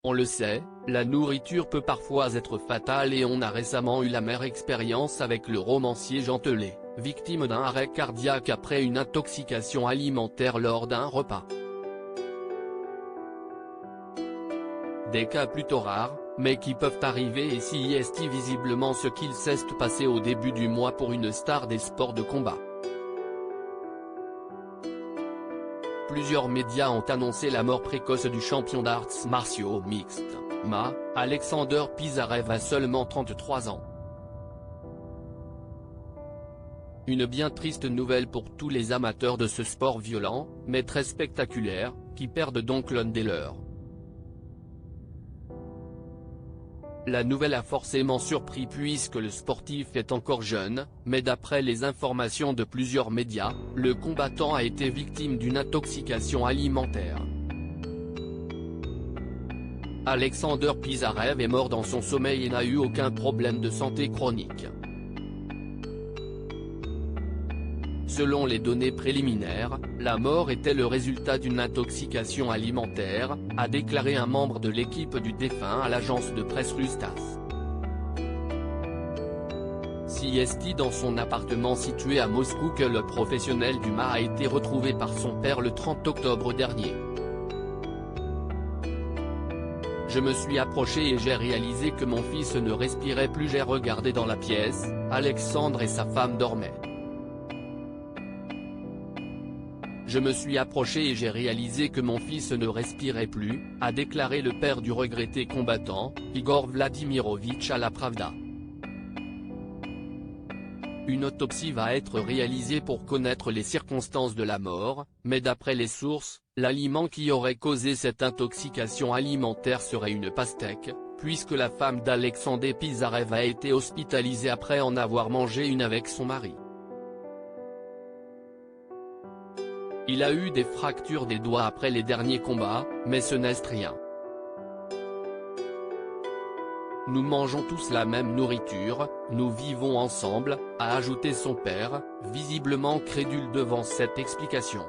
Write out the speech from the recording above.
On le sait, la nourriture peut parfois être fatale et on a récemment eu l'amère expérience avec le romancier Jean Telet, victime d'un arrêt cardiaque après une intoxication alimentaire lors d'un repas. Des cas plutôt rares, mais qui peuvent arriver et si est visiblement ce qu'il s'est passé au début du mois pour une star des sports de combat. Plusieurs médias ont annoncé la mort précoce du champion d'arts martiaux mixtes, Alexander Pizarev à seulement 33 ans. Une bien triste nouvelle pour tous les amateurs de ce sport violent, mais très spectaculaire, qui perdent donc l'un des leurs. La nouvelle a forcément surpris puisque le sportif est encore jeune, mais d'après les informations de plusieurs médias, le combattant a été victime d'une intoxication alimentaire. Alexander Pizarev est mort dans son sommeil et n'a eu aucun problème de santé chronique. Selon les données préliminaires, la mort était le résultat d'une intoxication alimentaire, a déclaré un membre de l'équipe du défunt à l'agence de presse Russe TASS. C'est dans son appartement situé à Moscou que le professionnel du MMA a été retrouvé par son père le 30 octobre dernier. Je me suis approché et j'ai réalisé que mon fils ne respirait plus. J'ai regardé dans la pièce, Alexandre et sa femme dormaient. Je me suis approché et j'ai réalisé que mon fils ne respirait plus, a déclaré le père du regretté combattant, Igor Vladimirovitch à la Pravda. Une autopsie va être réalisée pour connaître les circonstances de la mort, mais d'après les sources, l'aliment qui aurait causé cette intoxication alimentaire serait une pastèque, puisque la femme d'Alexander Pizarev a été hospitalisée après en avoir mangé une avec son mari. Il a eu des fractures des doigts après les derniers combats, mais ce n'est rien. Nous mangeons tous la même nourriture, nous vivons ensemble, a ajouté son père, visiblement crédule devant cette explication.